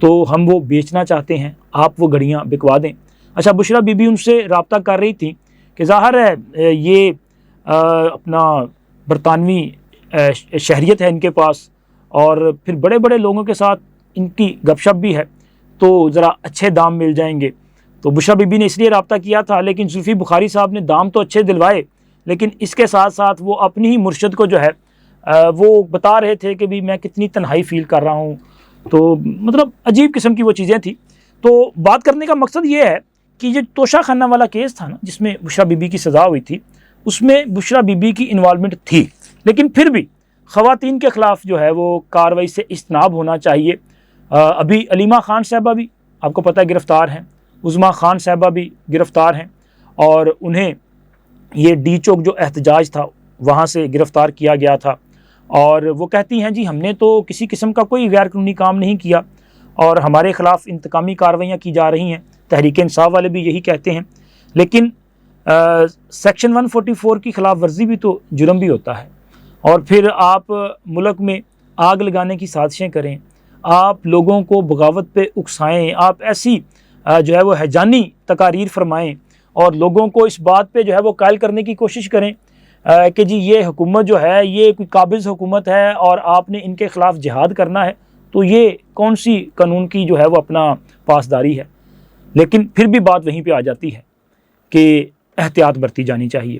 تو ہم وہ بیچنا چاہتے ہیں، آپ وہ گھڑیاں بکوا دیں۔ اچھا، بشریٰ بی بی ان سے رابطہ کر رہی تھی کہ ظاہر ہے یہ اپنا برطانوی شہریت ہے ان کے پاس، اور پھر بڑے بڑے لوگوں کے ساتھ ان کی گپ شپ بھی ہے، تو ذرا اچھے دام مل جائیں گے۔ تو بشریٰ بی بی نے اس لیے رابطہ کیا تھا، لیکن زلفی بخاری صاحب نے دام تو اچھے دلوائے، لیکن اس کے ساتھ ساتھ وہ اپنی ہی مرشد کو جو ہے وہ بتا رہے تھے کہ بھی میں کتنی تنہائی فیل کر رہا ہوں، تو مطلب عجیب قسم کی وہ چیزیں تھیں۔ تو بات کرنے کا مقصد یہ ہے کہ یہ توشہ خانہ والا کیس تھا نا، جس میں بشریٰ بی بی کی سزا ہوئی تھی، اس میں بشریٰ بی بی کی انوالومنٹ تھی، لیکن پھر بھی خواتین کے خلاف جو ہے وہ کارروائی سے اجتناب ہونا چاہیے۔ ابھی علیمہ خان صاحبہ بھی آپ کو پتہ ہے گرفتار ہیں، عظمیٰ خان صاحبہ بھی گرفتار ہیں، اور انہیں یہ ڈی چوک جو احتجاج تھا وہاں سے گرفتار کیا گیا تھا، اور وہ کہتی ہیں جی ہم نے تو کسی قسم کا کوئی غیر قانونی کام نہیں کیا، اور ہمارے خلاف انتقامی کارروائیاں کی جا رہی ہیں۔ تحریک انصاف والے بھی یہی کہتے ہیں، لیکن سیکشن 144 کی خلاف ورزی بھی تو جرم بھی ہوتا ہے، اور پھر آپ ملک میں آگ لگانے کی سازشیں کریں، آپ لوگوں کو بغاوت پہ اکسائیں، آپ ایسی جو ہے وہ ہیجانی تقاریر فرمائیں، اور لوگوں کو اس بات پہ جو ہے وہ قائل کرنے کی کوشش کریں کہ جی یہ حکومت جو ہے یہ کوئی قابض حکومت ہے اور آپ نے ان کے خلاف جہاد کرنا ہے، تو یہ کون سی قانون کی جو ہے وہ اپنا پاسداری ہے؟ لیکن پھر بھی بات وہیں پہ آ جاتی ہے کہ احتیاط برتی جانی چاہیے،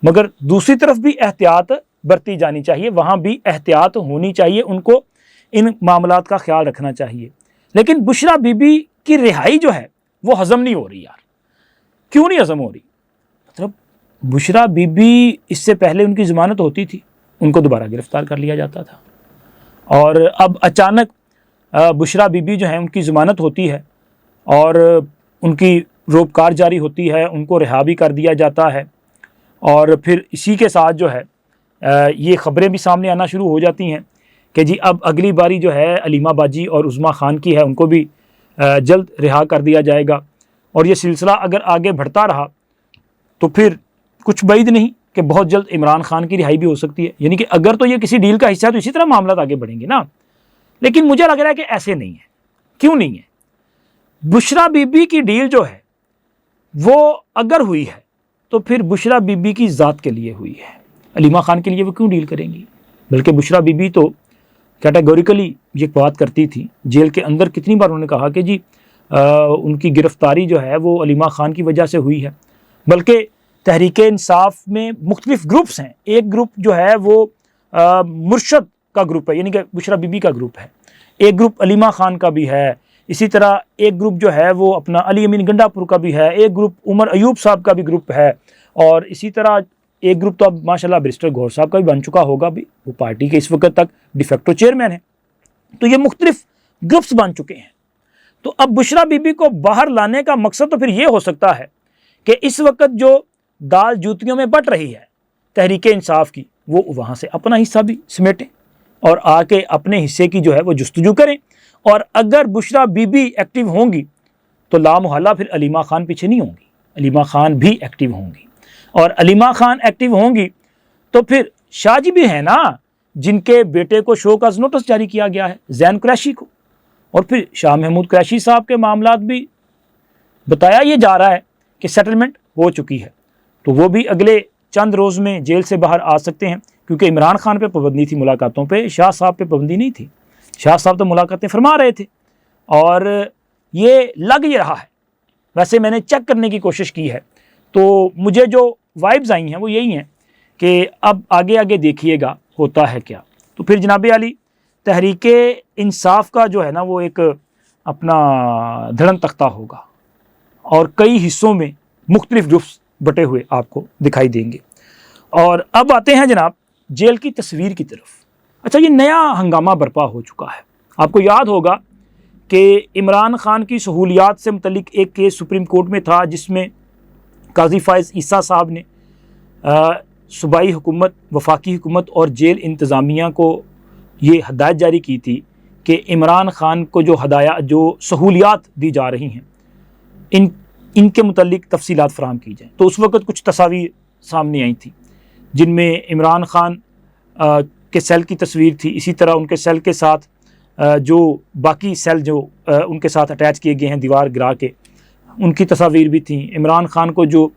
مگر دوسری طرف بھی احتیاط برتی جانی چاہیے، وہاں بھی احتیاط ہونی چاہیے، ان کو ان معاملات کا خیال رکھنا چاہیے۔ لیکن بشریٰ بی بی کی رہائی جو ہے وہ ہضم نہیں ہو رہی یار، کیوں نہیں ہضم ہو رہی؟ مطلب بشریٰ بی بی اس سے پہلے ان کی ضمانت ہوتی تھی، ان کو دوبارہ گرفتار کر لیا جاتا تھا، اور اب اچانک بشریٰ بی بی جو ہیں ان کی ضمانت ہوتی ہے اور ان کی روپکار جاری ہوتی ہے، ان کو رہا بھی کر دیا جاتا ہے، اور پھر اسی کے ساتھ جو ہے یہ خبریں بھی سامنے آنا شروع ہو جاتی ہیں کہ جی اب اگلی باری جو ہے علیمہ باجی اور عظمیٰ خان کی ہے، ان کو بھی جلد رہا کر دیا جائے گا، اور یہ سلسلہ اگر آگے بڑھتا رہا تو پھر کچھ بعید نہیں کہ بہت جلد عمران خان کی رہائی بھی ہو سکتی ہے۔ یعنی کہ اگر تو یہ کسی ڈیل کا حصہ ہے تو اسی طرح معاملات آگے بڑھیں گے نا، لیکن مجھے لگ رہا ہے کہ ایسے نہیں ہے۔ کیوں نہیں ہے؟ بشریٰ بی بی کی ڈیل جو ہے وہ اگر ہوئی ہے تو پھر بشریٰ بی بی کی ذات کے لیے ہوئی ہے، علیمہ خان کے لیے وہ کیوں ڈیل کریں گی؟ بلکہ بشریٰ بی بی تو کیٹیگوریکلی یہ بات کرتی تھی، جیل کے اندر کتنی بار انہوں نے کہا کہ جی ان کی گرفتاری جو ہے وہ علیمہ خان کی وجہ سے ہوئی ہے، بلکہ تحریک انصاف میں مختلف گروپس ہیں، ایک گروپ جو ہے وہ مرشد کا گروپ ہے، یعنی کہ بشریٰ بی بی کا گروپ ہے، ایک گروپ علیمہ خان کا بھی ہے، اسی طرح ایک گروپ جو ہے وہ اپنا علی امین گنڈا پور کا بھی ہے، ایک گروپ عمر ایوب صاحب کا بھی گروپ ہے، اور اسی طرح ایک گروپ تو اب ماشاءاللہ بیرسٹر گوھر صاحب کا بھی بن چکا ہوگا بھی، وہ پارٹی کے اس وقت تک ڈیفیکٹو چیئرمین ہیں۔ تو یہ مختلف گروپس بن چکے ہیں۔ تو اب بشریٰ بی بی کو باہر لانے کا مقصد تو پھر یہ ہو سکتا ہے کہ اس وقت جو دال جوتیوں میں بٹ رہی ہے تحریک انصاف کی، وہ وہاں سے اپنا حصہ بھی سمیٹیں اور آ کے اپنے حصے کی جو ہے وہ جستجو کریں، اور اگر بشریٰ بی بی ایکٹیو ہوں گی تو لامحالہ پھر علیمہ خان پیچھے نہیں ہوں گی، علیمہ خان بھی ایکٹیو ہوں گی، اور علیمہ خان ایکٹیو ہوں گی تو پھر شاہ جی بھی ہیں نا، جن کے بیٹے کو شو کاز نوٹس جاری کیا گیا ہے، زین قریشی کو، اور پھر شاہ محمود قریشی صاحب کے معاملات بھی بتایا یہ جا رہا ہے کہ سیٹلمنٹ ہو چکی ہے، تو وہ بھی اگلے چند روز میں جیل سے باہر آ سکتے ہیں، کیونکہ عمران خان پہ پابندی تھی ملاقاتوں پہ، شاہ صاحب پہ پابندی نہیں تھی، شاہ صاحب تو ملاقاتیں فرما رہے تھے، اور یہ لگ یہ رہا ہے، ویسے میں نے چیک کرنے کی کوشش کی ہے تو مجھے جو وائبز آئی ہیں وہ یہی ہیں کہ اب آگے آگے دیکھیے گا ہوتا ہے کیا۔ تو پھر جناب علی تحریک انصاف کا جو ہے نا وہ ایک اپنا دھڑن تختہ ہوگا، اور کئی حصوں میں مختلف گروپس بٹے ہوئے آپ کو دکھائی دیں گے۔ اور اب آتے ہیں جناب جیل کی تصویر کی طرف۔ اچھا، یہ نیا ہنگامہ برپا ہو چکا ہے، آپ کو یاد ہوگا کہ عمران خان کی سہولیات سے متعلق ایک کیس سپریم کورٹ میں تھا، جس میں قاضی فائز عیسیٰ صاحب نے صوبائی حکومت، وفاقی حکومت اور جیل انتظامیہ کو یہ ہدایت جاری کی تھی کہ عمران خان کو جو سہولیات دی جا رہی ہیں ان کے متعلق تفصیلات فراہم کی جائیں۔ تو اس وقت کچھ تصاویر سامنے آئی تھیں جن میں عمران خان کے سیل کی تصویر تھی، اسی طرح ان کے سیل کے ساتھ جو باقی سیل جو ان کے ساتھ اٹیچ کیے گئے ہیں دیوار گرا کے، ان کی تصاویر بھی تھیں۔ عمران خان کو جو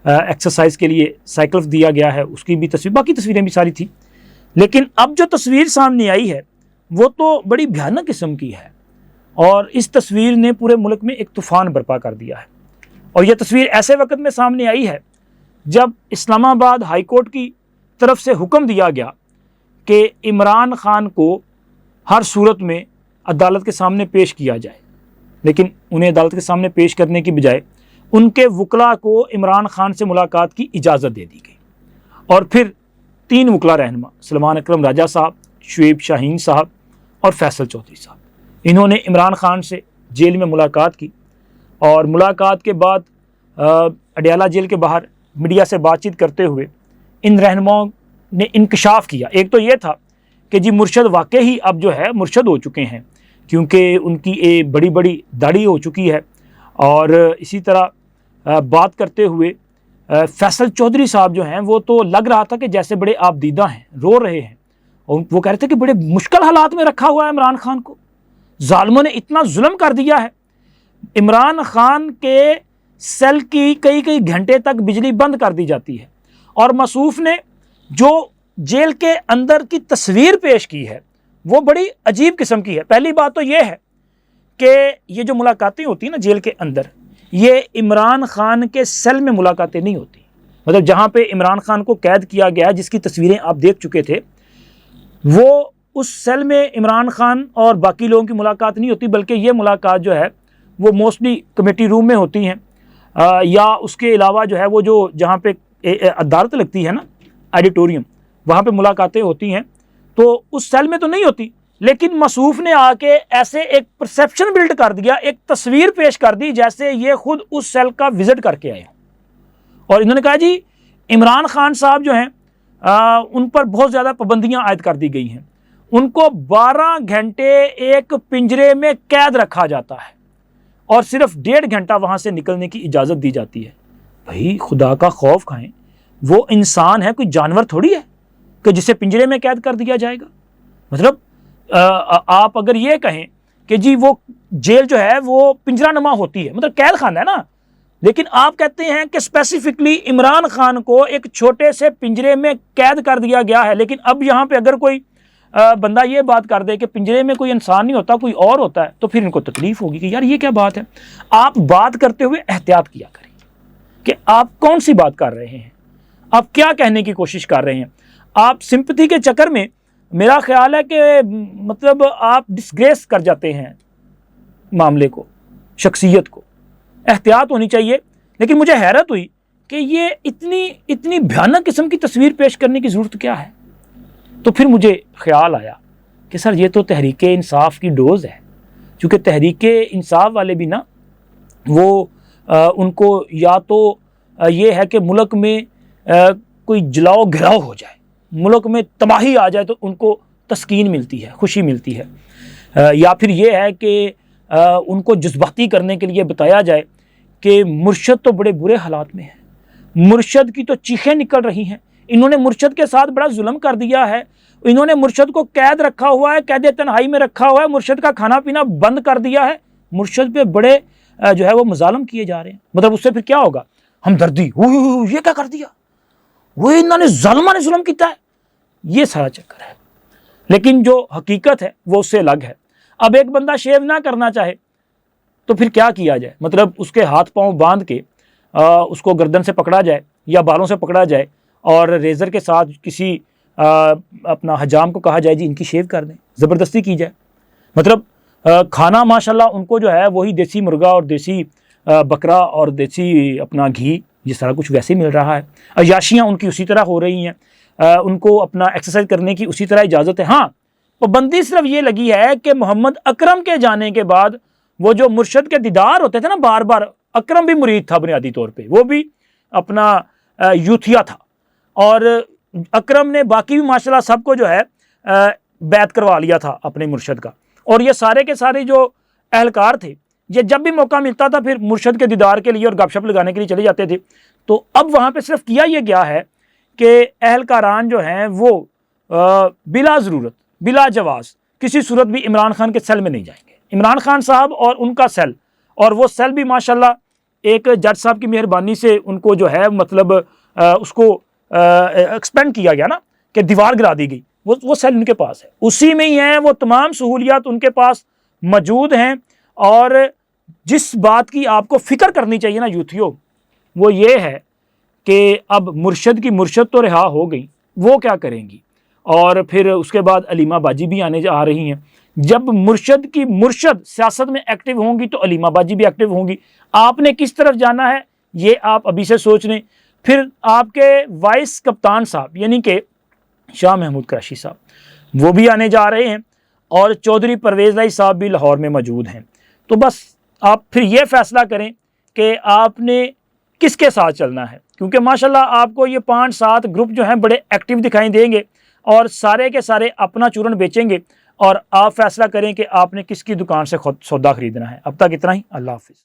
ایکسرسائز کے لیے سائیکل دیا گیا ہے اس کی بھی تصویر، باقی تصویریں بھی ساری تھیں۔ لیکن اب جو تصویر سامنے آئی ہے وہ تو بڑی بھیانک قسم کی ہے، اور اس تصویر نے پورے ملک میں ایک طوفان برپا کر دیا ہے۔ اور یہ تصویر ایسے وقت میں سامنے آئی ہے جب اسلام آباد ہائی کورٹ کی طرف سے حکم دیا گیا کہ عمران خان کو ہر صورت میں عدالت کے سامنے پیش کیا جائے، لیکن انہیں عدالت کے سامنے پیش کرنے کی بجائے ان کے وکلاء کو عمران خان سے ملاقات کی اجازت دے دی گئی۔ اور پھر 3 وکلاء رہنما، سلمان اکرم راجہ صاحب، شعیب شاہین صاحب اور فیصل چودھری صاحب، انہوں نے عمران خان سے جیل میں ملاقات کی، اور ملاقات کے بعد اڈیالہ جیل کے باہر میڈیا سے بات چیت کرتے ہوئے ان رہنماؤں نے انکشاف کیا۔ ایک تو یہ تھا کہ جی مرشد واقعی ہی اب جو ہے مرشد ہو چکے ہیں، کیونکہ ان کی ایک بڑی بڑی داڑھی ہو چکی ہے۔ اور اسی طرح بات کرتے ہوئے فیصل چودھری صاحب جو ہیں وہ تو لگ رہا تھا کہ جیسے بڑے آبدیدہ ہیں، رو رہے ہیں، اور وہ کہہ رہے تھے کہ بڑے مشکل حالات میں رکھا ہوا ہے عمران خان کو، ظالموں نے اتنا ظلم کر دیا ہے۔ عمران خان کے سیل کی کئی گھنٹے تک بجلی بند کر دی جاتی ہے، اور موصوف نے جو جیل کے اندر کی تصویر پیش کی ہے وہ بڑی عجیب قسم کی ہے۔ پہلی بات تو یہ ہے کہ یہ جو ملاقاتیں ہوتی ہیں نا جیل کے اندر، یہ عمران خان کے سیل میں ملاقاتیں نہیں ہوتی، مطلب جہاں پہ عمران خان کو قید کیا گیا ہے، جس کی تصویریں آپ دیکھ چکے تھے، وہ اس سیل میں عمران خان اور باقی لوگوں کی ملاقات نہیں ہوتی، بلکہ یہ ملاقات جو ہے وہ موسٹلی کمیٹی روم میں ہوتی ہیں، یا اس کے علاوہ جو ہے وہ جو جہاں پہ عدالت لگتی ہے نا، آڈیٹوریم، وہاں پہ ملاقاتیں ہوتی ہیں، تو اس سیل میں تو نہیں ہوتی۔ لیکن موصوف نے آ کے ایسے ایک پرسیپشن بلڈ کر دیا، ایک تصویر پیش کر دی جیسے یہ خود اس سیل کا وزٹ کر کے آئے، اور انہوں نے کہا جی عمران خان صاحب جو ہیں ان پر بہت زیادہ پابندیاں عائد کر دی گئی ہیں، ان کو 12 گھنٹے ایک پنجرے میں قید رکھا جاتا ہے، اور صرف 1.5 گھنٹہ وہاں سے نکلنے کی اجازت دی جاتی ہے۔ بھائی خدا کا خوف کھائیں، وہ انسان ہے، کوئی جانور تھوڑی ہے کہ جسے پنجرے میں قید کر دیا جائے گا۔ مطلب آپ اگر یہ کہیں کہ جی وہ جیل جو ہے وہ پنجرہ نما ہوتی ہے، مطلب قید خانہ ہے نا، لیکن آپ کہتے ہیں کہ اسپیسیفکلی عمران خان کو ایک چھوٹے سے پنجرے میں قید کر دیا گیا ہے۔ لیکن اب یہاں پہ اگر کوئی بندہ یہ بات کر دے کہ پنجرے میں کوئی انسان نہیں ہوتا، کوئی اور ہوتا ہے، تو پھر ان کو تکلیف ہوگی کہ یار یہ کیا بات ہے۔ آپ بات کرتے ہوئے احتیاط کیا کریں کہ آپ کون سی بات کر رہے ہیں، آپ کیا کہنے کی کوشش کر رہے ہیں۔ آپ سمپتھی کے چکر میں میرا خیال ہے کہ مطلب آپ ڈسگریس کر جاتے ہیں معاملے کو، شخصیت کو۔ احتیاط ہونی چاہیے۔ لیکن مجھے حیرت ہوئی کہ یہ اتنی بھیانک قسم کی تصویر پیش کرنے کی ضرورت کیا ہے۔ تو پھر مجھے خیال آیا کہ سر یہ تو تحریک انصاف کی ڈوز ہے، چونکہ تحریک انصاف والے بھی نا وہ ان کو یا تو یہ ہے کہ ملک میں کوئی جلاؤ گھراؤ ہو جائے، ملک میں تباہی آ جائے تو ان کو تسکین ملتی ہے، خوشی ملتی ہے، یا پھر یہ ہے کہ ان کو جذباتی کرنے کے لیے بتایا جائے کہ مرشد تو بڑے برے حالات میں ہے، مرشد کی تو چیخیں نکل رہی ہیں، انہوں نے مرشد کے ساتھ بڑا ظلم کر دیا ہے، انہوں نے مرشد کو قید رکھا ہوا ہے، قید تنہائی میں رکھا ہوا ہے، مرشد کا کھانا پینا بند کر دیا ہے، مرشد پہ بڑے جو ہے وہ مظالم کیے جا رہے ہیں۔ مطلب اس سے پھر کیا ہوگا، ہمدردی، یہ کیا کر دیا، وہ انہوں نے ظالمہ نے ظلم کیتا ہے، یہ سارا چکر ہے۔ لیکن جو حقیقت ہے وہ اس سے الگ ہے۔ اب ایک بندہ شیو نہ کرنا چاہے تو پھر کیا کیا جائے، مطلب اس کے ہاتھ پاؤں باندھ کے اس کو گردن سے پکڑا جائے یا بالوں سے پکڑا جائے اور ریزر کے ساتھ کسی اپنا حجام کو کہا جائے جی ان کی شیو کر دیں، زبردستی کی جائے۔ مطلب کھانا ماشاءاللہ ان کو جو ہے وہی دیسی مرغا اور دیسی بکرا اور دیسی اپنا گھی، یہ سارا کچھ ویسے ہی مل رہا ہے، عیاشیاں ان کی اسی طرح ہو رہی ہیں، ان کو اپنا ایکسرسائز کرنے کی اسی طرح اجازت ہے۔ ہاں پابندی صرف یہ لگی ہے کہ محمد اکرم کے جانے کے بعد وہ جو مرشد کے دیدار ہوتے تھے نا بار بار، اکرم بھی مرید تھا بنیادی طور پہ، وہ بھی اپنا یوتھیا تھا، اور اکرم نے باقی بھی ماشاءاللہ سب کو جو ہے بیعت کروا لیا تھا اپنے مرشد کا، اور یہ سارے کے سارے جو اہلکار تھے یہ جب بھی موقع ملتا تھا پھر مرشد کے دیدار کے لیے اور گپ شپ لگانے کے لیے چلے جاتے تھے۔ تو اب وہاں پہ صرف کیا یہ گیا ہے کہ اہلکاران جو ہیں وہ بلا ضرورت، بلا جواز کسی صورت بھی عمران خان کے سیل میں نہیں جائیں گے۔ عمران خان صاحب اور ان کا سیل، اور وہ سیل بھی ماشاءاللہ ایک جج صاحب کی مہربانی سے ان کو جو ہے مطلب اس کو ایکسپینڈ کیا گیا نا، کہ دیوار گرا دی گئی، وہ سیل ان کے پاس ہے، اسی میں ہی ہیں، وہ تمام سہولیات ان کے پاس موجود ہیں۔ اور جس بات کی آپ کو فکر کرنی چاہیے نا یوتھیو، وہ یہ ہے کہ اب مرشد کی مرشد تو رہا ہو گئی، وہ کیا کریں گی؟ اور پھر اس کے بعد علیمہ باجی بھی آ رہی ہیں۔ جب مرشد کی مرشد سیاست میں ایکٹیو ہوں گی تو علیمہ باجی بھی ایکٹیو ہوں گی۔ آپ نے کس طرف جانا ہے یہ آپ ابھی سے سوچ لیں۔ پھر آپ کے وائس کپتان صاحب یعنی کہ شاہ محمود قریشی صاحب، وہ بھی آنے جا رہے ہیں، اور چودھری پرویز رائی صاحب بھی لاہور میں موجود ہیں۔ تو بس آپ پھر یہ فیصلہ کریں کہ آپ نے کس کے ساتھ چلنا ہے، کیونکہ ماشاءاللہ آپ کو یہ 5-7 گروپ جو ہیں بڑے ایکٹیو دکھائی دیں گے، اور سارے کے سارے اپنا چورن بیچیں گے، اور آپ فیصلہ کریں کہ آپ نے کس کی دکان سے سودا خریدنا ہے۔ اب تک اتنا ہی، اللہ حافظ۔